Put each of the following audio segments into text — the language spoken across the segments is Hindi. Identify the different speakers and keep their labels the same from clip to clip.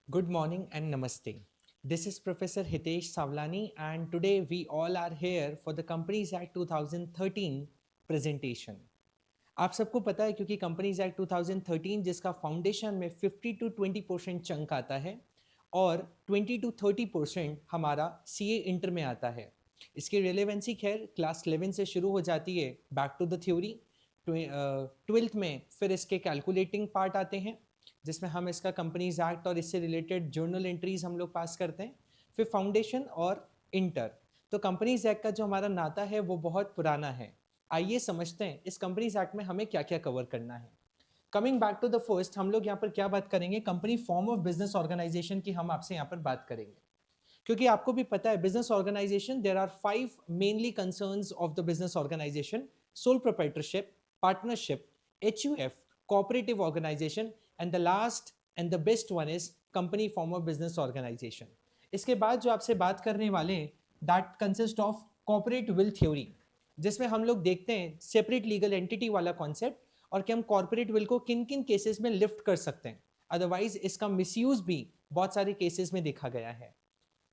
Speaker 1: Good morning and namaste. This is Professor Hitesh Savlani, and today we all are here for the Companies Act 2013 presentation. आप सबको पता है क्योंकि कंपनीज एक्ट 2013 जिसका फाउंडेशन में 50 to 20% चंक आता है और 20 to 30% हमारा सीए इंटर में आता है। इसकी रेलेवेंसी खैर क्लास 11 से शुरू हो जाती है, back to the theory. 12th में फिर इसके कैलकुलेटिंग पार्ट आते हैं जिसमें हम इसका कंपनीज एक्ट और इससे रिलेटेड जर्नल एंट्रीज हम लोग पास करते हैं। फिर फाउंडेशन और इंटर। तो कंपनीज एक्ट का जो हमारा नाता है वो बहुत पुराना है। आइए समझते हैं इस कंपनीज एक्ट में हमें क्या क्या कवर करना है। Coming back to the first, हम लोग यहाँ पर क्या बात करेंगे, company form of business organization की हम आपसे यहाँ पर बात करेंगे। क्योंकि आपको भी पता है business organization, there are 5 mainly concerns of the business organization: sole proprietorship, partnership, HUF, cooperative organization, and the last and the best one is company form of business organization. इसके बाद जो आपसे बात करने वाले that consist of corporate veil theory, जिसमें हम लोग देखते हैं सेपरेट लीगल एंटिटी वाला कॉन्सेप्ट और कि हम कॉर्पोरेट विल को किन किन केसेस में लिफ्ट कर सकते हैं, अदरवाइज इसका मिसयूज भी बहुत सारे केसेस में देखा गया है।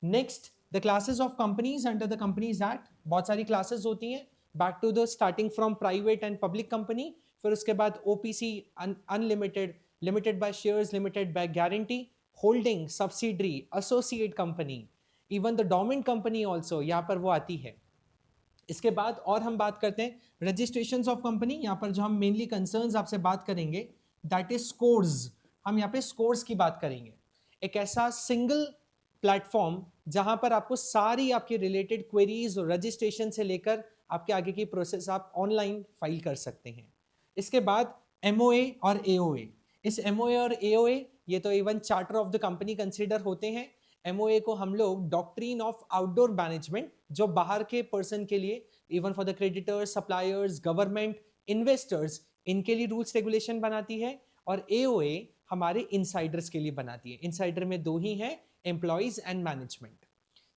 Speaker 1: Next, the classes of companies under the companies act. बहुत सारी क्लासेस होती हैं, back to the starting from private and public company, फिर उसके बाद OPC, unlimited, limited by shares, limited by guarantee, holding, subsidiary, associate company, even the dormant company also यहाँ पर वो आती है। इसके बाद और हम बात करते हैं रजिस्ट्रेशन ऑफ कंपनी। यहाँ पर जो हम मेनली कंसर्न्स आपसे बात करेंगे दैट इज स्कोर्स। हम यहाँ पे स्कोर्स की बात करेंगे, एक ऐसा सिंगल प्लेटफॉर्म जहां पर आपको सारी आपकी रिलेटेड क्वेरीज और रजिस्ट्रेशन से लेकर आपके आगे की प्रोसेस आप ऑनलाइन फाइल कर सकते हैं। इसके बाद एमओए और एओए। इस एमओए और एओए ये तो even charter of the company consider होते हैं। एमओए को हम लोग डॉक्ट्रिन ऑफ आउटडोर मैनेजमेंट, जो बाहर के पर्सन के लिए, even for the creditors, suppliers, government, investors, इनके लिए रूल्स रेगुलेशन बनाती है। और एओए हमारे इनसाइडर्स के लिए बनाती है। इनसाइडर में दो ही हैं, एम्प्लॉइज एंड मैनेजमेंट,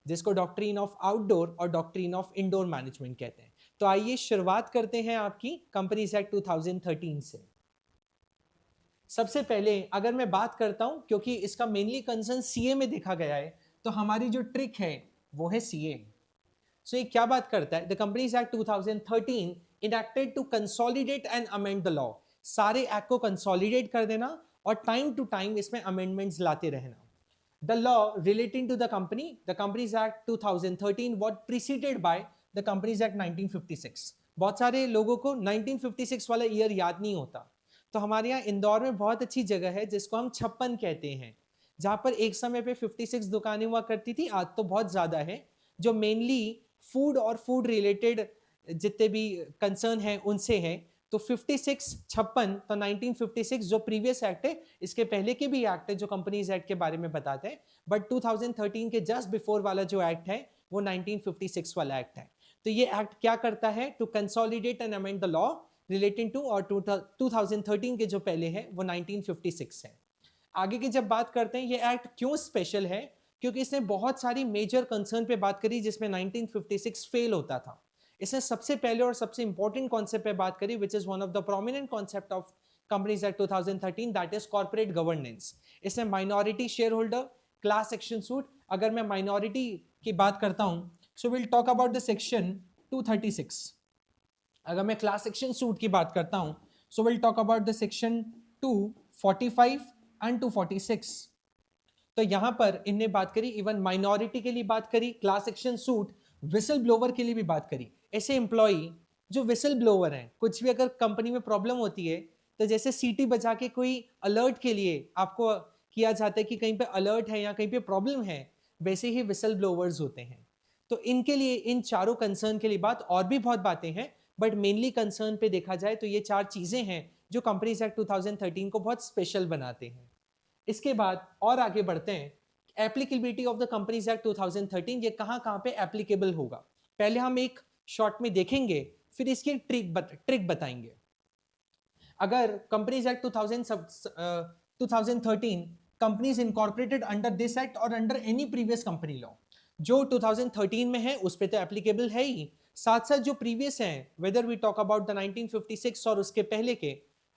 Speaker 1: जिसको डॉक्ट्रिन ऑफ आउटडोर और डॉक्ट्रिन ऑफ इंडोर मैनेजमेंट कहते हैं। तो आइए शुरुआत करते हैं आपकी कंपनीज एक्ट 2013 से। सबसे पहले अगर मैं बात करता हूं, क्योंकि इसका मेनली कंसर्न सीए में देखा गया है, तो हमारी जो ट्रिक है वो है सीए। सो ये क्या बात करता है, the companies act 2013 enacted to consolidate and amend the law. सारे एक्ट को कंसोलिडेट कर देना और टाइम टू टाइम इसमें अमेंडमेंट्स लाते रहना। The law relating to the Companies Act 2013 was preceded by the Companies Act 1956। बहुत सारे लोगों को 1956 वाला ईयर याद नहीं होता, तो हमारे यहाँ इंदौर में बहुत अच्छी जगह है जिसको हम छप्पन कहते हैं, जहाँ पर एक समय पे 56 दुकानें हुआ करती थी, आज तो बहुत ज़्यादा है, जो मेनली फूड और फूड रिलेटेड जितने भी कंसर्न हैं उनसे हैं। तो 56 छप्पन, तो 1956 जो प्रीवियस एक्ट है, इसके पहले के भी एक्ट है जो कंपनीज एक्ट के बारे में बताते हैं, बट 2013 के जस्ट बिफोर वाला जो एक्ट है वो 1956 वाला एक्ट है। तो ये एक्ट क्या करता है, to consolidate and amend the law relating to, और 2013 के जो पहले है वो 1956 है। आगे की जब बात करते हैं ये एक्ट क्यों स्पेशल है, क्योंकि इसने बहुत सारी मेजर कंसर्न पे बात करी जिसमें 1956 फेल होता था। इसने सबसे पहले और सबसे इंपॉर्टेंट कॉन्सेप्ट पे बात करी, which is one of the prominent concept of companies act 2013, that is corporate governance. इसने minority share holder, class action suit. अगर मैं माइनॉरिटी की बात करता हूं, so will talk about the section 236। अगर मैं क्लास एक्शन सूट की बात करता हूं, so will talk about the section 245 and 246। तो यहां पर इनने बात करी, इवन माइनॉरिटी के लिए बात करी, class action suit, whistle blower के लिए भी बात करी। ऐसे एम्प्लॉई जो विसल ब्लोवर हैं, कुछ भी अगर कंपनी में प्रॉब्लम होती है, तो जैसे सीटी बजा के कोई अलर्ट के लिए आपको किया जाता है कि कहीं पे अलर्ट है या कहीं पे प्रॉब्लम है, वैसे ही विसल ब्लोवर्स होते हैं। तो इनके लिए, इन चारों कंसर्न के लिए बात, और भी बहुत बातें हैं, बट मेनली कंसर्न पे देखा जाए तो ये चार चीजें हैं जो कंपनीज एक्ट 2013 को बहुत स्पेशल बनाते हैं। इसके बाद और आगे बढ़ते हैं, applicability of the companies act 2013, ये कहां कहां पे एप्लीकेबल होगा। पहले हम एक शॉर्ट में देखेंगे, फिर इसकी ट्रिक बताएंगे। अगर companies act 2013 companies incorporated under this act और under any previous company law, जो 2013 में है उस पर तो एप्लीकेबल है ही, साथ साथ जो प्रीवियस हैं, whether we talk about the 1956 और उसके पहले के,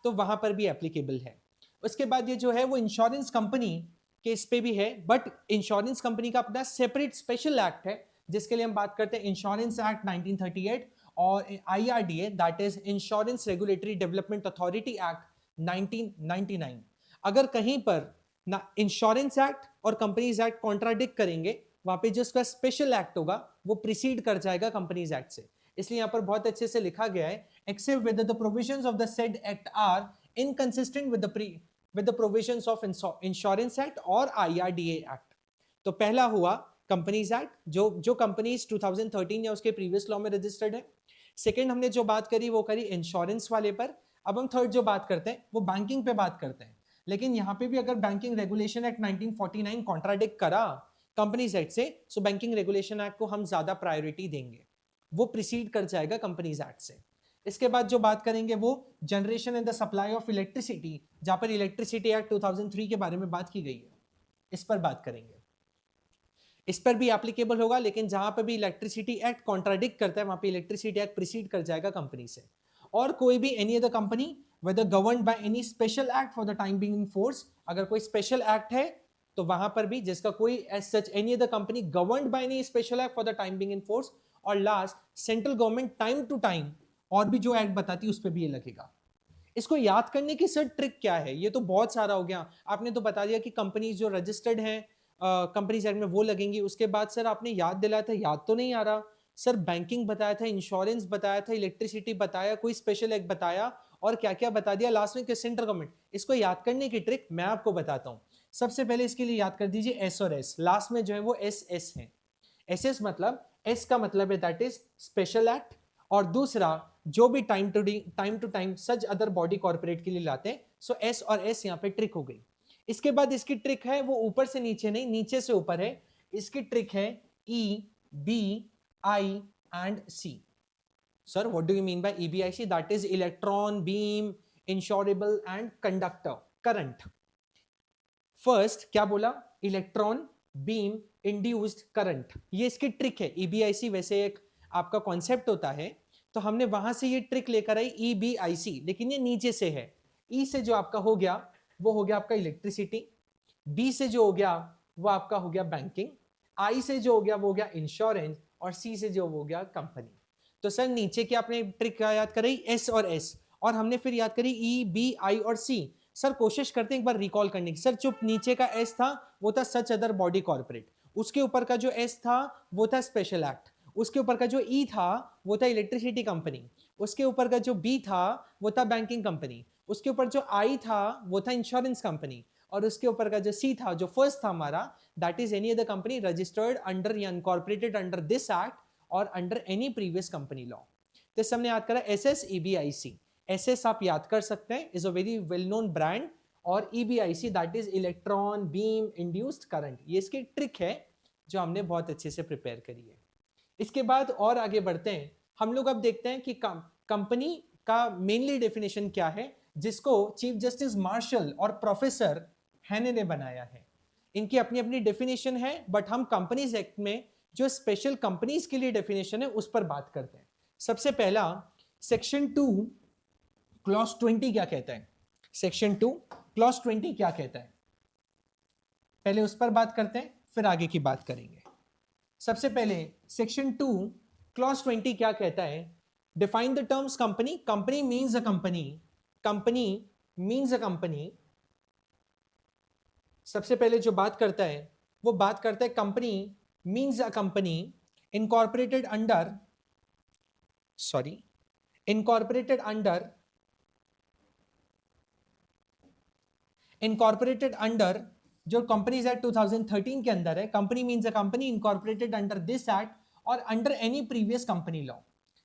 Speaker 1: तो वहां पर भी एप्लीकेबल है। उसके बाद ये जो है वो इंश्योरेंस कंपनी केस पे भी है, बट इंश्योरेंस कंपनी का अपना सेपरेट स्पेशल एक्ट है जिसके लिए हम बात करते हैं इंश्योरेंस एक्ट 1938 और IRDA, that is insurance regulatory development authority act 1999। अगर कहीं पर ना इंश्योरेंस एक्ट और कंपनीज एक्ट कॉन्ट्राडिक्ट करेंगे, वहां पे जो उसका स्पेशल एक्ट होगा वो प्रीसीड कर जाएगा कंपनीज एक्ट से। इसलिए यहाँ पर बहुत अच्छे से लिखा गया है, except whether the provisions of the said act are inconsistent with the provisions of insurance act और IRDA एक्ट। तो पहला हुआ कंपनीज एक्ट, जो कंपनीज 2013 या उसके प्रीवियस लॉ में रजिस्टर्ड है। सेकंड हमने जो बात करी वो करी इंश्योरेंस वाले पर। अब हम थर्ड जो बात करते हैं वो बैंकिंग पे बात करते हैं। लेकिन यहाँ पे भी अगर बैंकिंग रेगुलेशन एक्ट 1949 कॉन्ट्राडिक्ट करा कंपनीज एक्ट से, सो बैंकिंग रेगुलेशन एक्ट को हम ज्यादा प्रायोरिटी देंगे, वो प्रीसीड कर जाएगा कंपनीज एक्ट से। इसके बाद जो बात करेंगे वो generation and the supply of electricity, जहां पर इलेक्ट्रिसिटी एक्ट 2003 के बारे में बात की गई है, इस पर बात करेंगे। इस पर भी एप्लीकेबल होगा, लेकिन जहां पर भी इलेक्ट्रिसिटी एक्ट कॉन्ट्राडिक्ट करता है वहां पे इलेक्ट्रिसिटी एक्ट प्रीसीड कर जाएगा कंपनी से। और कोई भी any other company whether governed by any special act for the time being in force, अगर कोई स्पेशल एक्ट है तो वहां पर भी जिसका कोई as such any other company governed by any special act for the time being in force, और last central government time to time और भी जो एक्ट बताती है उस पर भी ये लगेगा। इसको याद करने की सर ट्रिक क्या है? ये तो बहुत सारा हो गया, आपने तो बता दिया कि कंपनीज जो रजिस्टर्ड हैं कंपनीज एक्ट में वो लगेंगी। उसके बाद सर आपने याद दिलाया था, याद तो नहीं आ रहा सर। बैंकिंग बताया था, इंश्योरेंस बताया था, इलेक्ट्रिसिटी बताया, कोई स्पेशल एक्ट बताया, और क्या क्या बता दिया लास्ट में कि सेंट्रल गवर्नमेंट। इसको याद करने की ट्रिक मैं आपको बताता हूं। सबसे पहले इसके लिए याद कर दीजिए एस और एस, लास्ट में जो है वो एस एस है। एस एस मतलब, एस का मतलब है दैट इज स्पेशल एक्ट, और दूसरा जो भी time to time such other body corporate के लिए लाते हैं। सो एस और एस यहाँ पे ट्रिक हो गई। इसके बाद इसकी ट्रिक है वो ऊपर से नीचे नहीं, नीचे से ऊपर है। इसकी ट्रिक है E B I and C. Sir, what do you mean by EBIC? That is electron, beam, insurable and conductor current. First क्या बोला? इलेक्ट्रॉन, बीम, इंड्यूस्ड करंट, ये इसकी ट्रिक है। EBIC वैसे एक आपका कॉन्सेप्ट होता है, तो हमने वहां से ये ट्रिक लेकर आई EBIC, लेकिन ये नीचे से है। E से जो आपका हो गया वो हो गया आपका इलेक्ट्रिसिटी, B से जो हो गया वो आपका हो गया बैंकिंग, I से जो हो गया वो हो गया इंश्योरेंस, और C से जो हो गया कंपनी। तो सर नीचे की आपने ट्रिक क्या याद करी? एस और एस, और हमने फिर याद करी ई बी आई और सी। सर कोशिश करते हैं एक बार रिकॉल करने की। सर जो नीचे का एस था वो था सच अदर बॉडी कॉर्पोरेट, उसके ऊपर का जो एस था वो था स्पेशल एक्ट, उसके ऊपर का जो ई था वो था इलेक्ट्रिसिटी कंपनी, उसके ऊपर का जो बी था वो था बैंकिंग कंपनी, उसके ऊपर जो आई था वो था इंश्योरेंस कंपनी, और उसके ऊपर का जो सी था, जो फर्स्ट था हमारा, that is any other company registered under या इनकॉर्पोरेटेड अंडर दिस एक्ट और under any previous company law. तो हमने याद करा S S EBIC। S S आप याद कर सकते हैं, is a very well known brand, और EBIC that is electron beam induced current. ये इसकी ट्रिक है जो हमने बहुत अच्छे से प्रिपेयर करी है। इसके बाद और आगे बढ़ते हैं हम लोग। अब देखते हैं कि कंपनी का मेनली डेफिनेशन क्या है, जिसको चीफ जस्टिस मार्शल और प्रोफेसर हैने ने बनाया है। इनकी अपनी अपनी डेफिनेशन है, बट हम कंपनीज एक्ट में जो स्पेशल कंपनीज के लिए डेफिनेशन है उस पर बात करते हैं। सबसे पहला सेक्शन 2 क्लॉज 20 क्या कहता है? सेक्शन 2 क्लॉज 20 क्या कहता है, पहले उस पर बात करते हैं, फिर आगे की बात करेंगे। सबसे पहले सेक्शन 2 क्लॉज 20 क्या कहता है? Define the terms company. Company means a company, company means a company. सबसे पहले जो बात करता है वो बात करता है company means a company incorporated under जो कंपनीज एक्ट 2013 के अंदर है। Company means a company incorporated under this act और under any previous company law.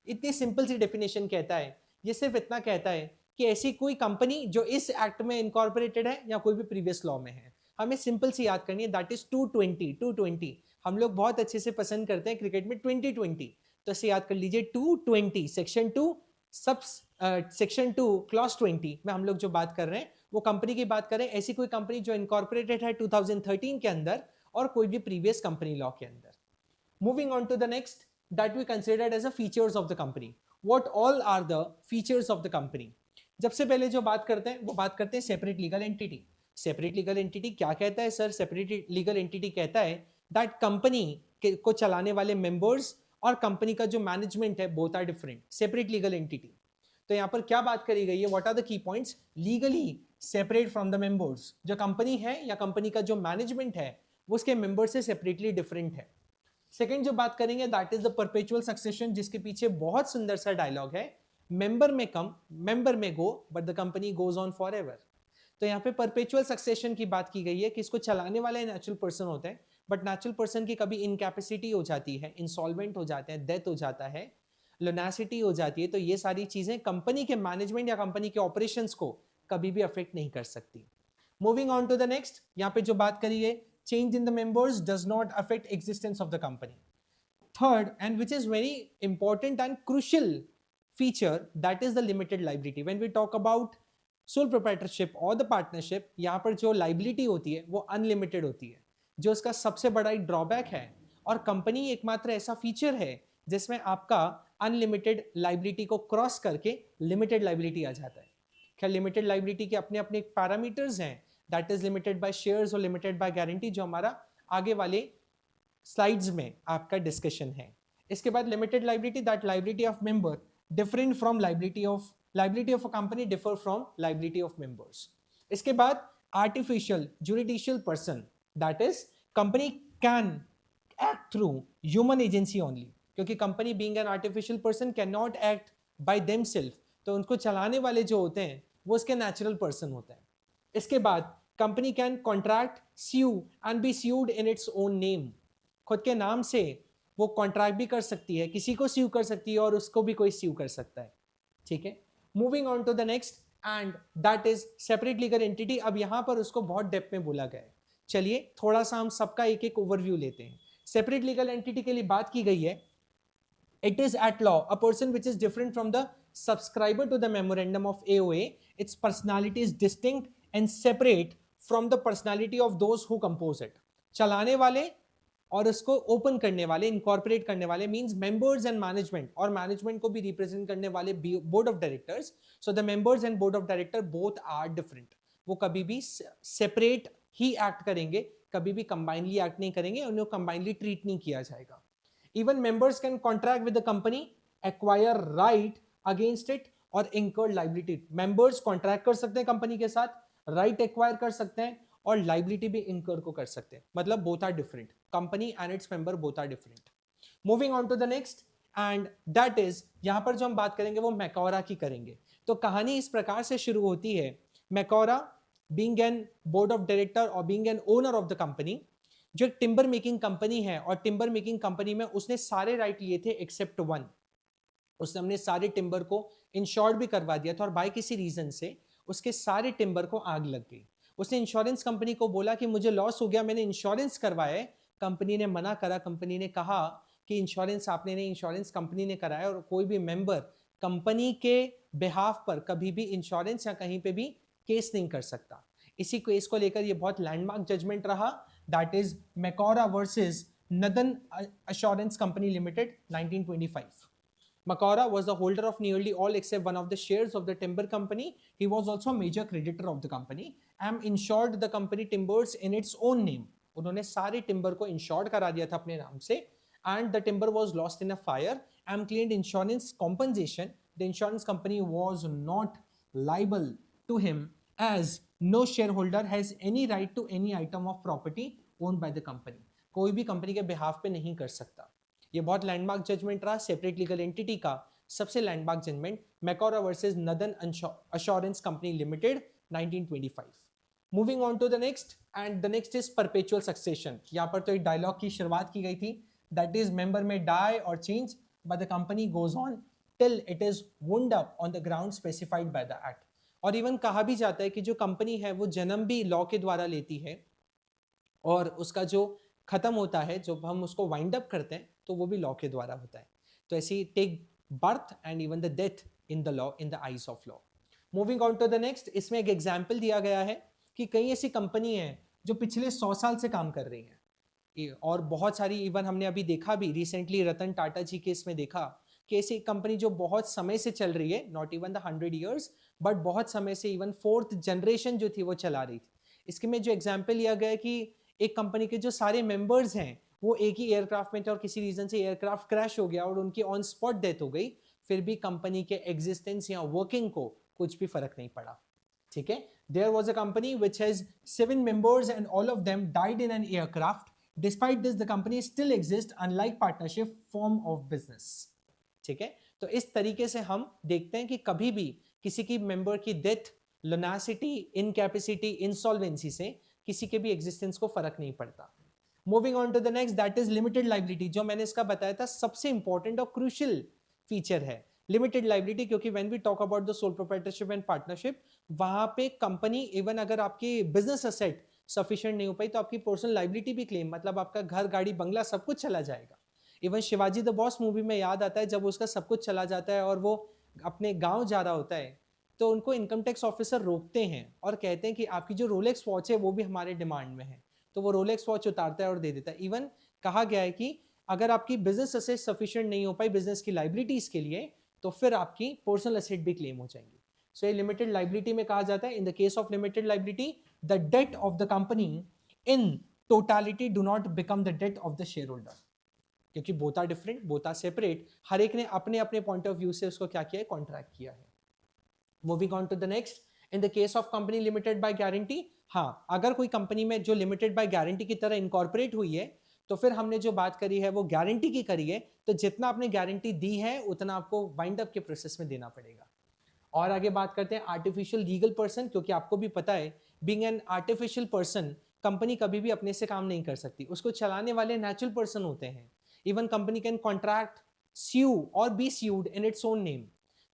Speaker 1: इतनी सिंपल सी डेफिनेशन कहता है। ये सिर्फ इतना कहता है कि ऐसी कोई कंपनी जो इस एक्ट में इनकॉर्पोरेटेड है या कोई भी प्रीवियस लॉ में है। हमें सिंपल सी याद करनी है, दैट इज 220। हम लोग बहुत अच्छे से पसंद करते हैं क्रिकेट में 2020, तो इसे याद कर लीजिए 220 सेक्शन 2 सब सेक्शन 2 क्लॉज 20 में हम लोग जो बात कर रहे हैं वो कंपनी की बात करें। ऐसी कोई कंपनी जो इनकॉर्पोरेटेड है 2013 के अंदर और कोई भी प्रीवियस कंपनी लॉ के अंदर। Moving on to the next, that we considered as a features of the company. What all are the features of the company? सबसे पहले जो बात करते हैं वो बात करते हैं separate legal entity. Separate legal entity क्या कहता है सर? सेपरेट लीगल एंटिटी कहता है दैट कंपनी को चलाने वाले मेंबर्स और कंपनी का जो मैनेजमेंट है both are different, separate legal entity. तो यहाँ पर क्या बात करी गई है? What are the key points? Legally separate from the members, जो कंपनी है या कंपनी का जो मैनेजमेंट है वो उसके मेंबर से सेपरेटली डिफरेंट है। सेकंड जो बात करेंगे that is the perpetual succession, जिसके पीछे बहुत सुंदर सा डायलॉग है, मेंबर में कम मेंबर में go but the company goes on for ever. तो यहाँ पे परपेचुअल सक्सेशन की बात की गई है कि इसको चलाने वाले नेचुरल पर्सन होते हैं, बट नेचुरल पर्सन की कभी इनकैपेसिटी हो जाती है, इंसॉल्वेंट हो जाते हैं, डेथ हो जाता है, लुनासिटी हो जाती है, तो ये सारी चीजें कंपनी के मैनेजमेंट या कंपनी के ऑपरेशंस को कभी भी अफेक्ट नहीं कर सकती। Moving on to the next, यहाँ पे जो बात करी है, change in the members does not affect existence of the company. Third, and which is very important and crucial feature, that is the limited liability. When we talk about sole proprietorship or the partnership, यहाँ पर जो liability होती है वो unlimited होती है, जो इसका सबसे बड़ा एक ड्रॉबैक है। और कंपनी एकमात्र ऐसा फीचर है जिसमें आपका अनलिमिटेड लाइबिलिटी को क्रॉस करके लिमिटेड लाइबिलिटी आ जाता है। क्या लिमिटेड लाइबिलिटी के अपने अपने पैरामीटर्स हैं, that is limited by shares और लिमिटेड बाय गारंटी, जो हमारा आगे वाले स्लाइड्स में आपका डिस्कशन है। इसके बाद limited liability, that liability of member different from liability of a company differ from liability of members. इसके बाद artificial judicial person, that is company can act through human agency only, क्योंकि company being an artificial person can not act by themself, तो उनको चलाने वाले जो होते हैं वो उसके नेचुरल पर्सन होते हैं। इसके बाद company can contract sue and be sued in its own name, खुद के नाम से वो कॉन्ट्रैक्ट भी कर सकती है, किसी को स्यू कर सकती है और उसको भी कोई स्यू कर सकता है। ठीक है, moving on to the next, and that is separate legal entity. अब यहां पर उसको बहुत डेप्थ में बोला गया है। चलिए थोड़ा सा हम सबका एक एक ओवरव्यू लेते हैं। सेपरेट लीगल एंटिटी के लिए बात की गई है, it is at law a person which is different from the subscriber to the memorandum of AOA, its personality is distinct and separate from the personality of those who compose it। चलाने वाले और इसको ओपन करने वाले, इनकॉर्पोरेट करने वाले मींस मेंबर्स एंड मैनेजमेंट, और मैनेजमेंट को भी रिप्रेजेंट करने वाले board of directors. So the members and board of director both are different, वो कभी भी सेपरेट ही एक्ट करेंगे, कभी भी कंबाइनली एक्ट नहीं करेंगे, उन्हें कंबाइनली ट्रीट नहीं किया जाएगा। Even members can contract with the company, acquire right against it और incur liability। members contract कर सकते हैं कंपनी के साथ, right acquire कर सकते हैं और liability भी incur को कर सकते हैं। मतलब both are different, company and its member both are different। moving on to the next, and that is यहाँ पर जो हम बात करेंगे वो मैकोरा की करेंगे। तो कहानी इस प्रकार से शुरू होती है, मैकोरा being an board of director और being an owner of the company, जो एक टिम्बर मेकिंग कंपनी है, और टिम्बर मेकिंग कंपनी में उसने सारे राइट लिए थे एक्सेप्ट वन। उसने अपने सारे टिम्बर को इंश्योर्ड भी करवा दिया था और बाय किसी रीजन से उसके सारे टिम्बर को आग लग गई। उसने इंश्योरेंस कंपनी को बोला कि मुझे लॉस हो गया, मैंने इंश्योरेंस करवाया है। कंपनी ने मना करा, कंपनी ने कहा कि इंश्योरेंस आपने नहीं, इंश्योरेंस कंपनी ने कराया और कोई भी मेंबर कंपनी के बिहाफ पर कभी भी इंश्योरेंस या कहीं पे भी केस नहीं कर सकता। इसी केस को लेकर ये बहुत लैंडमार्क जजमेंट रहा, that is Macora versus Nathan Assurance Company Limited 1925। Macora was the holder of nearly all except one of the shares of the timber company. He was also a major creditor of the company and insured the company timbers in its own name। उन्होंने सारे टिम्बर को इंश्योर्ड करा दिया था अपने नाम से, and the timber was lost in a fire and claimed insurance compensation। The insurance company was not liable to him as no shareholder has any right to any item of property owned by the company। कोई भी कंपनी के बिहाफ पे नहीं कर सकता। ये बहुत लैंडमार्क जजमेंट रहा सेपरेट लीगल एंटिटी का, सबसे landmark judgment, Macaura versus Northern assurance company limited 1925। Moving on to the next, and the next is perpetual succession. यहाँ पर तो एक डायलॉग की शुरुआत की गई थी, दैट इज मेंबर में डाई और change but the company goes on till it is wound up on the ground specified by the act. और इवन कहा भी जाता है कि जो कंपनी है वो जन्म भी लॉ के द्वारा लेती है और उसका जो खत्म होता है, जब हम उसको वाइंड अप करते हैं तो वो भी लॉ के द्वारा होता है। तो ऐसे take birth and even the death in the law, in the eyes of law. Moving on to the next, इसमें एक एग्जाम्पल दिया गया है कि कई ऐसी कंपनी है जो पिछले 100 साल से काम कर रही हैं, और बहुत सारी, इवन हमने अभी देखा भी रिसेंटली रतन टाटा जी के इसमें देखा कि ऐसी कंपनी जो बहुत समय से चल रही है, not even the 100 years but बहुत समय से, इवन 4th जनरेशन जो थी वो चला रही थी। इसके में जो एग्जाम्पल लिया गया है कि एक कंपनी के जो सारे मेंबर्स हैं वो एक ही एयरक्राफ्ट में थे और किसी रीजन से एयरक्राफ्ट क्रैश हो गया और उनकी ऑन स्पॉट डेथ हो गई, फिर भी कंपनी के एग्जिस्टेंस या वर्किंग को कुछ भी फर्क नहीं पड़ा। ठीक है, there was a company which has 7 members and all of them died in an aircraft, despite this the company still exist unlike partnership form of business. ठीक है, तो इस तरीके से हम देखते हैं कि कभी भी किसी की मेंबर की डेथ, लुनासिटी, इनकैपेसिटी, इंसॉल्वेंसी से किसी के भी एग्जिस्टेंस को फर्क नहीं पड़ता। Moving on to the next, that is limited liability, जो मैंने इसका बताया था सबसे इंपॉर्टेंट और क्रूशियल फीचर है लिमिटेड लाइबिलिटी, क्योंकि when we talk about the sole proprietorship and partnership, वहां पे कंपनी इवन अगर आपकी बिजनेस असेट सफिशिएंट नहीं हो पाई तो आपकी पर्सनल लाइबिलिटी भी क्लेम, मतलब आपका घर, गाड़ी, बंगला सब कुछ चला जाएगा। Even Shivaji the boss movie में याद आता है जब उसका सब कुछ चला जाता है और वो अपने गांव जा रहा होता है तो उनको इनकम टैक्स ऑफिसर रोकते हैं और कहते हैं कि आपकी जो रोलेक्स वॉच है वो भी हमारे डिमांड में है, तो वो रोलेक्स वॉच उतारता है और दे देता है। इवन कहा गया है कि अगर आपकी बिजनेस असेट सफिशिएंट नहीं हो पाई बिजनेस की लाइबिलिटीज के लिए तो फिर आपकी पर्सनल असेट भी क्लेम हो जाएंगी। सो ये लिमिटेड लाइबिलिटी में कहा जाता है, in the case of limited liability the debt of the company in totality do not become the debt of the share holder, क्योंकि both are different, both are separate, हर एक ने अपने अपने पॉइंट ऑफ व्यू से उसको क्या किया है, कॉन्ट्रैक्ट किया है। Moving on to the next, in the case of company limited by guarantee, हाँ अगर कोई कंपनी में जो लिमिटेड बाय गारंटी की तरह इनकॉर्पोरेट हुई है तो फिर हमने जो बात करी है वो गारंटी की करी है, तो जितना आपने गारंटी दी है उतना आपको वाइंड अप के प्रोसेस में देना पड़ेगा। और आगे बात करते हैं आर्टिफिशियल लीगल पर्सन, क्योंकि आपको भी पता है being an artificial person company कभी भी अपने से काम नहीं कर सकती, उसको चलाने वाले नेचुरल पर्सन होते हैं। Even company can contract, sue और be sued in its own name.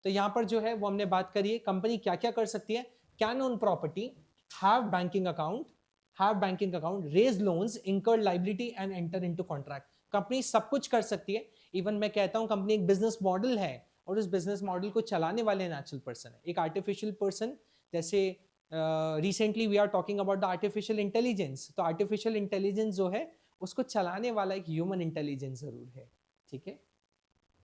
Speaker 1: तो यहाँ पर जो है वो हमने बात करी है कंपनी क्या क्या कर सकती है, can own property, have banking account, raise loans, incurred liability and enter into contract. Company सब कुछ कर सकती है। इवन मैं कहता हूँ कंपनी एक बिजनेस मॉडल है और उस बिजनेस मॉडल को चलाने वाले नेचुरल पर्सन है। एक आर्टिफिशियल पर्सन, जैसे recently we are talking about the artificial intelligence, तो आर्टिफिशियल इंटेलिजेंस जो है उसको चलाने वाला एक ह्यूमन इंटेलिजेंस जरूर है। ठीक है,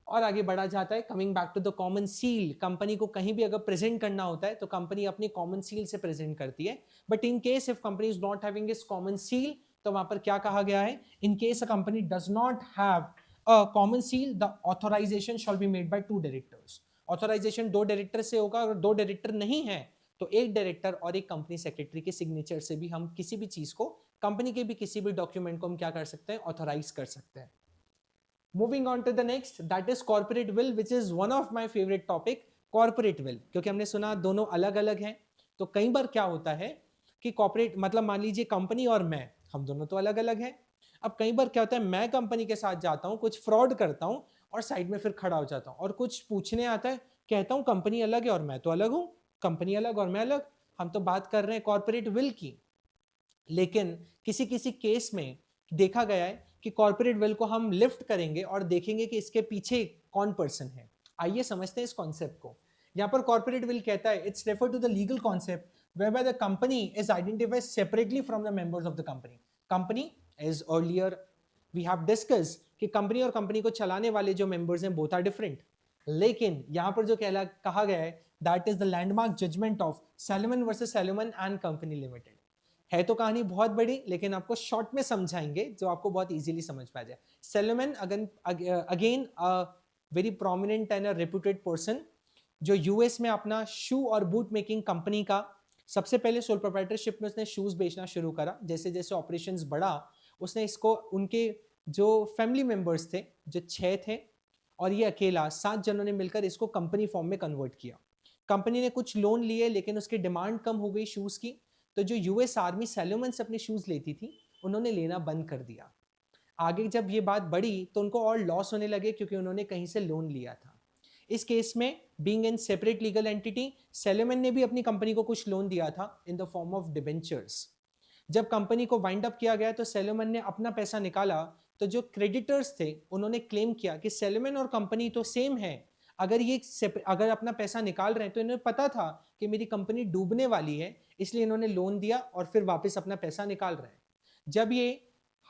Speaker 1: और आगे बढ़ा जाता है, coming back to the common seal, company को कहीं भी अगर प्रेजेंट करना होता है तो कंपनी अपनी कॉमन सील से प्रेजेंट करती है। But in case if company is not having this common seal, तो वहां पर क्या कहा गया है, in case a company does not have a common seal the authorization shall be made by 2 directors. Authorization 2 director से होगा, अगर 2 डायरेक्टर नहीं है तो एक डायरेक्टर और एक कंपनी सेक्रेटरी के सिग्नेचर से भी हम किसी भी चीज को, कंपनी के भी किसी भी डॉक्यूमेंट को हम क्या कर सकते हैं, ऑथराइज कर सकते हैं। Moving on to the next, that is corporate will, which is one of my favorite topic, corporate will, क्योंकि हमने सुना दोनों अलग अलग हैं। तो कई बार क्या होता है कि कॉर्पोरेट मतलब मान लीजिए कंपनी और मैं, हम दोनों तो अलग अलग हैं। अब कई बार क्या होता है, मैं कंपनी के साथ जाता हूँ, कुछ फ्रॉड करता हूँ और साइड में फिर खड़ा हो जाता हूँ और कुछ पूछने आता है, कहता हूँ कंपनी अलग है और मैं तो अलग हूँ, कंपनी अलग और मैं अलग, हम तो बात कर रहे हैं कॉर्पोरेट विल की। लेकिन किसी किसी केस में देखा गया है कि कॉर्पोरेट वेल को हम लिफ्ट करेंगे और देखेंगे कि इसके पीछे कौन पर्सन है। आइए समझते हैं इस कॉन्सेप्ट को। यहाँ पर कॉर्पोरेट विल कहता है it's refer to the legal concept whereby the company is identified separately from the members of the company. Company, as earlier we have discussed, कि कंपनी और कंपनी को चलाने वाले जो मेंबर्स हैं बोथ आर डिफरेंट। लेकिन यहाँ पर जो कहा गया है that is the landmark judgement of Salomon versus Salomon and company limited. है तो कहानी बहुत बड़ी लेकिन आपको शॉर्ट में समझाएंगे जो आपको बहुत इजीली समझ पा जाए। Salomon again very prominent and reputed person जो यूएस में अपना शू और बूट मेकिंग कंपनी का सबसे पहले सोल प्रोप्राइटरशिप में उसने शूज बेचना शुरू करा। जैसे जैसे ऑपरेशंस बढ़ा उसने इसको, उनके जो फैमिली मेंबर्स थे जो 6 थे और ये अकेला 7 जनों ने मिलकर इसको कंपनी फॉर्म में कन्वर्ट किया। कंपनी ने कुछ लोन लिए लेकिन उसकी डिमांड कम हो गई शूज की, तो जो यूएस आर्मी सैलोमन से अपने शूज लेती थी उन्होंने लेना बंद कर दिया। आगे जब ये बात बढ़ी तो उनको और लॉस होने लगे क्योंकि उन्होंने कहीं से लोन लिया था। इस केस में being in separate legal entity, Salomon ने भी अपनी कंपनी को कुछ लोन दिया था in the form of debentures. जब कंपनी को वाइंड अप किया गया तो सैलोमन ने अपना पैसा निकाला, तो जो क्रेडिटर्स थे उन्होंने क्लेम किया कि सैलोमन और कंपनी तो सेम है, अगर अपना पैसा निकाल रहे हैं तो इन्हें पता था कि मेरी कंपनी डूबने वाली है, इसलिए इन्होंने लोन दिया और फिर वापस अपना पैसा निकाल रहे हैं। जब ये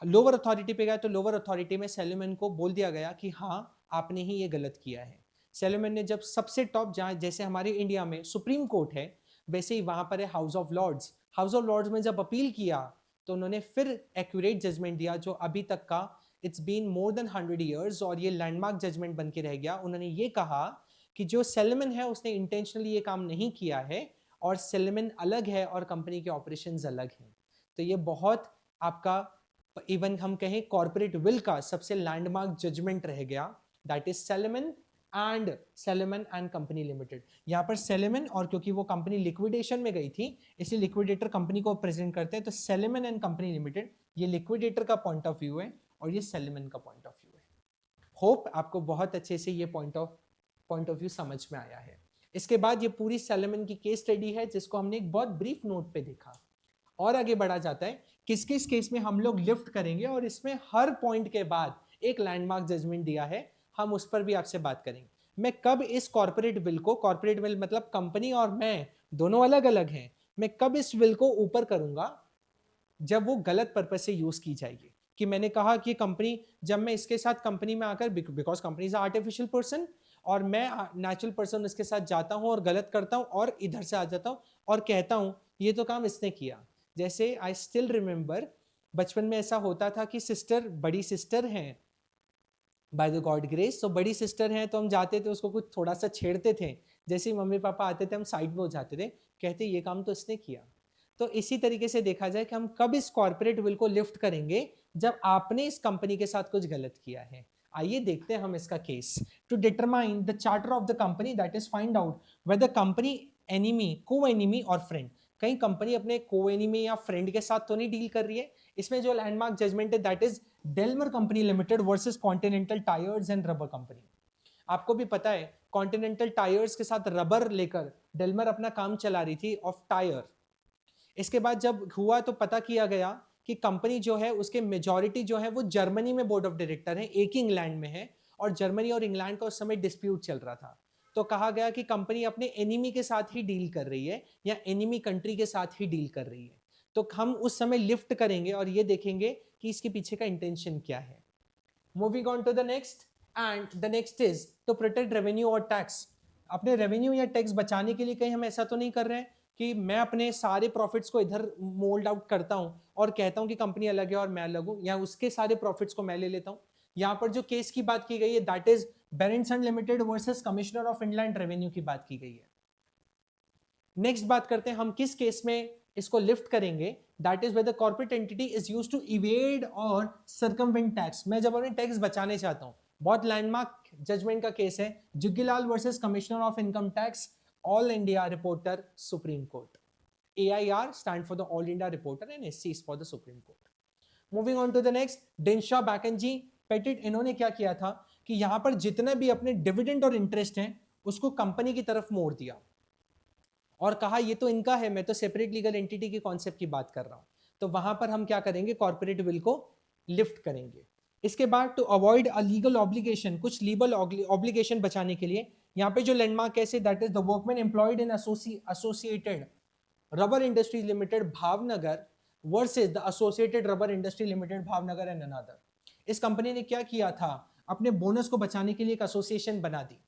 Speaker 1: लोअर अथॉरिटी पे गया तो लोअर अथॉरिटी में सैलोमन को बोल दिया गया कि हाँ आपने ही ये गलत किया है। सैलोमन ने जब सबसे टॉप, जहाँ जैसे हमारे इंडिया में सुप्रीम कोर्ट है वैसे ही वहां पर है House of Lords. House of Lords में जब अपील किया तो उन्होंने फिर एक्यूरेट जजमेंट दिया जो अभी तक का it's been more than 100 years और ये लैंडमार्क जजमेंट बन के रह गया। उन्होंने ये कहा कि जो सेलमन है उसने इंटेंशनली ये काम नहीं किया है और सेलमन अलग है और कंपनी के ऑपरेशंस अलग हैं। तो ये बहुत आपका इवन हम कहें कॉर्पोरेट विल का सबसे लैंडमार्क जजमेंट रह गया, that is Salomon and company limited. यहाँ पर सेलेमन और क्योंकि वो कंपनी लिक्विडेशन में गई थी इसलिए लिक्विडेटर कंपनी को प्रेजेंट करते हैं, तो सेलेमन एंड कंपनी लिमिटेड ये लिक्विडेटर का पॉइंट ऑफ व्यू है और ये सेलेमन का पॉइंट ऑफ व्यू है। होप आपको बहुत अच्छे से ये पॉइंट ऑफ व्यू समझ में आया है। इसके बाद ये पूरी सेलेमन की केस स्टडी है जिसको हमने एक बहुत ब्रीफ नोट पे देखा। और आगे बढ़ा जाता है किस किस केस में हम लोग लिफ्ट करेंगे और इसमें हर पॉइंट के बाद एक लैंडमार्क जजमेंट दिया है, हम उस पर भी आपसे बात करेंगे। मैं कब इस कॉर्पोरेट विल को, कॉर्पोरेट विल मतलब कंपनी और मैं दोनों अलग अलग हैं, मैं कब इस विल को ऊपर करूंगा जब वो गलत पर्पज से यूज की जाएगी। कि मैंने कहा कि कंपनी, जब मैं इसके साथ कंपनी में आकर, because company is artificial person और मैं नेचुरल पर्सन उसके साथ जाता हूं और गलत करता हूं और इधर से आ जाता हूं और कहता हूं ये तो काम इसने किया। जैसे आई स्टिल रिमेंबर बचपन में ऐसा होता था कि सिस्टर, बड़ी सिस्टर हैं बाय द गॉड ग्रेस, तो बड़ी सिस्टर हैं तो हम जाते थे उसको कुछ थोड़ा सा छेड़ते थे, जैसे ही मम्मी पापा आते थे हम साइड में हो जाते थे, कहते ये काम तो इसने किया। तो इसी तरीके से देखा जाए कि हम कब इस कॉर्पोरेट विल को लिफ्ट करेंगे जब आपने इस कंपनी के साथ कुछ गलत किया है। आइए देखते हैं हम इसका केस। To determine the charter of the company, that is find out whether company enemy, को एनिमी और फ्रेंड, कहीं कंपनी अपने को एनिमी या फ्रेंड के साथ तो नहीं डील कर रही है। इसमें जो लैंडमार्क जजमेंट है that is Daimler company limited versus continental tyres and rubber company. आपको भी पता है कॉन्टिनेंटल टायर्स के साथ रबर लेकर डेलमर अपना काम चला रही थी ऑफ टायर। इसके बाद जब हुआ तो पता किया गया कि कंपनी जो है उसके मेजॉरिटी जो है वो जर्मनी में बोर्ड ऑफ डायरेक्टर है, एक ही इंग्लैंड में है और जर्मनी और इंग्लैंड का उस समय डिस्प्यूट चल रहा था। तो कहा गया कि कंपनी अपने एनिमी के साथ ही डील कर रही है या एनिमी कंट्री के साथ ही डील कर रही है। तो हम उस समय लिफ्ट करेंगे और ये देखेंगे कि इसके पीछे का इंटेंशन क्या है। Moving on to the next, and the next is to protect revenue और टैक्स। अपने रेवेन्यू या टैक्स बचाने के लिए कहीं हम ऐसा तो नहीं कर रहे हैं कि मैं अपने सारे प्रॉफिट्स को इधर मोल्ड आउट करता हूं और कहता हूं कि कंपनी अलग है और मैं अलग हूं, या उसके सारे प्रॉफिट्स को मैं ले लेता हूं। यहां पर जो केस की बात की गई है that is Berendsen limited versus commissioner of inland revenue की बात की गई है। नेक्स्ट बात करते हैं हम किस केस में इसको लिफ्ट करेंगे, that is whether corporate entity is used to evade और सर्कमवेंट टैक्स। मैं जब अपने टैक्स बचाने चाहता हूं, बहुत लैंडमार्क जजमेंट का केस है Juggilal versus commissioner of income tax, all India reporter, supreme court. AIR stand for the all India reporter and SC is for the supreme court. Moving on to the next, Dinshaw Maneckji Petit, इन्होंने क्या किया था कि यहां पर जितने भी अपने डिविडेंड और इंटरेस्ट हैं उसको कंपनी की तरफ मोड़ दिया और कहा ये तो इनका है, मैं तो सेपरेट लीगल एंटिटी के कॉन्सेप्ट की बात कर रहा हूं। तो वहां पर हम क्या करेंगे, कॉर्पोरेट विल को लिफ्ट करेंगे। इसके बाद to avoid a legal obligation, कुछ लीगल ऑब्लिगेशन बचाने के लिए यहाँ पे जो लैंडमार्क कैसे, that is the workman employed in associated rubber industries limited Bhavnagar versus the associated rubber industry limited Bhavnagar and another. इस कंपनी ने क्या किया था, अपने बोनस को बचाने के लिए एक एसोसिएशन बना दी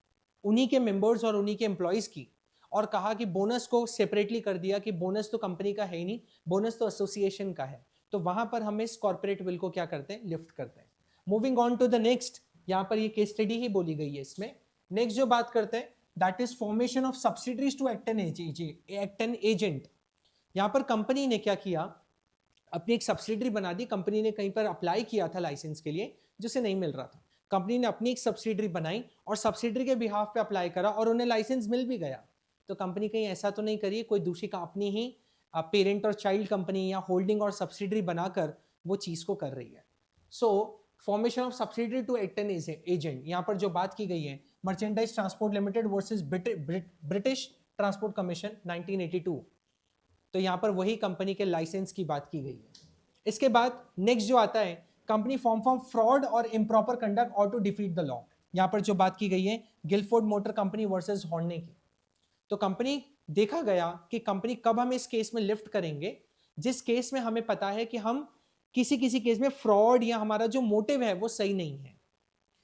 Speaker 1: उन्हीं के मेंबर्स और उन्हीं के एम्प्लॉयज की, और कहा कि बोनस को सेपरेटली कर दिया कि बोनस तो कंपनी का है ही नहीं, बोनस तो एसोसिएशन का है। तो वहां पर हम इस कॉर्पोरेट विल को क्या करते हैं, लिफ्ट करते हैं। Moving on to the next, यहाँ पर ये केस स्टडी ही बोली गई है इसमें। नेक्स्ट जो बात करते हैं that is formation of subsidiaries to act an agent. यहाँ पर कंपनी ने क्या किया, अपनी एक सब्सिडरी बना दी। कंपनी ने कहीं पर अप्लाई किया था लाइसेंस के लिए जिसे नहीं मिल रहा था, कंपनी ने अपनी एक सब्सिडरी बनाई और सब्सिडरी के बिहाफ पे अप्लाई करा और उन्हें लाइसेंस मिल भी गया। तो कंपनी कहीं ऐसा तो नहीं करी कोई दूसरी का अपनी ही पेरेंट और चाइल्ड कंपनी या होल्डिंग और सब्सिडरी बनाकर वो चीज को कर रही है। So formation of subsidiary to act an agent, यहाँ पर जो बात की गई है merchandise transport limited versus British transport commission 1982। तो यहाँ पर वही कंपनी के लाइसेंस की बात की गई है। इसके बाद नेक्स्ट जो आता है, कंपनी फॉर्म फ्रॉम फ्रॉड और इम्प्रॉपर कंडक्ट और टू डिफीट द लॉ। यहाँ पर जो बात की गई है Gilford motor company versus Horne की। तो कंपनी देखा गया कि कंपनी कब हम इस केस में लिफ्ट करेंगे, जिस केस में हमें पता है कि हम किसी किसी केस में फ्रॉड या हमारा जो मोटिव है वो सही नहीं है,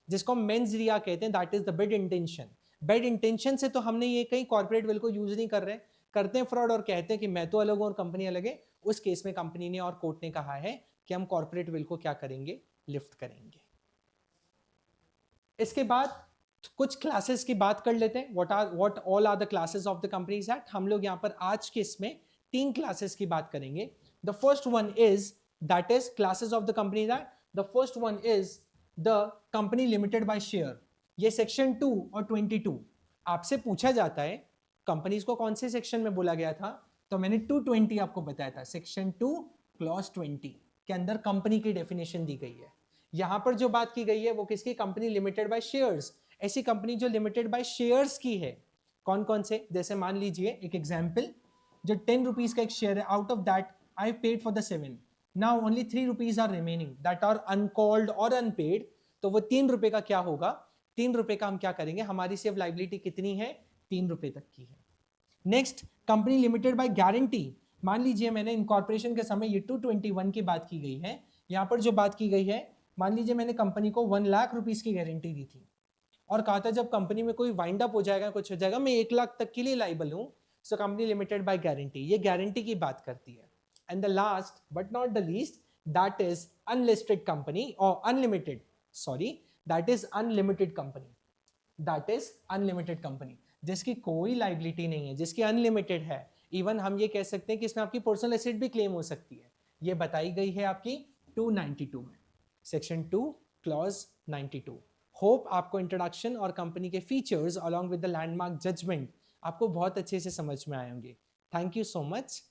Speaker 1: जिसको हम मेंस रिया कहते हैं, that is the bad intention. Bad intention से तो हमने ये कहीं कॉर्पोरेट विल को यूज नहीं कर रहे, करते हैं फ्रॉड और कहते हैं कि मैं तो अलग हूं और कंपनी अलग है, उस केस में कंपनी ने और कोर्ट ने कहा है कि हम कॉर्पोरेट विल को क्या करेंगे, लिफ्ट करेंगे। इसके बाद कुछ क्लासेस की बात कर लेते हैं। What all are the classes of the companies act. हम लोग यहाँ पर आज के इसमें 3 क्लासेस की बात करेंगे। The first one is that is classes of the companies act. The first one is the company limited bye share. ये सेक्शन 2 और 22 आपसे पूछा जाता है कंपनीज को कौन से सेक्शन में बोला गया था, तो मैंने 220 आपको बताया था। सेक्शन 2 क्लॉज 20 के अंदर कंपनी की डेफिनेशन दी गई है। यहां पर जो बात की गई है वो किसकी, कंपनी लिमिटेड बाय शेयर्स। ऐसी कंपनी जो लिमिटेड बाय शेयर्स की है, कौन कौन से, जैसे मान लीजिए एक एग्जांपल, जो 10 रुपीज का एक शेयर है, out of that I paid for the 7, now only 3 rupees are remaining that are uncalled और अनपेड। तो वो 3 रुपए का क्या होगा, 3 रुपए का हम क्या करेंगे, हमारी सेव लाइबिलिटी कितनी है, 3 रुपए तक की है। Next, company limited by guarantee. मान लीजिए मैंने इनकॉर्पोरेशन के समय ये 221 की बात की गई है, यहां पर जो बात की गई है, मान लीजिए मैंने कंपनी को 1 लाख रुपीस की गारंटी दी थी और कहा था जब कंपनी में कोई वाइंड अप हो जाएगा, कुछ हो जाएगा, मैं 1 लाख तक के लिए लाइबल हूं। So company limited by guarantee, ये गारंटी की बात करती है। And the last but not the least, that is unlisted company और unlimited, sorry, that is unlimited company. That is unlimited company जिसकी कोई लाइबिलिटी नहीं है, जिसकी अनलिमिटेड है। इवन हम ये कह सकते हैं कि इसमें आपकी पर्सनल एसेट भी क्लेम हो सकती है। ये बताई गई है आपकी 292 में, सेक्शन 2 क्लॉज 92। होप आपको इंट्रोडक्शन और कंपनी के features along with the landmark judgement आपको बहुत अच्छे से समझ में आए होंगे। Thank you so much.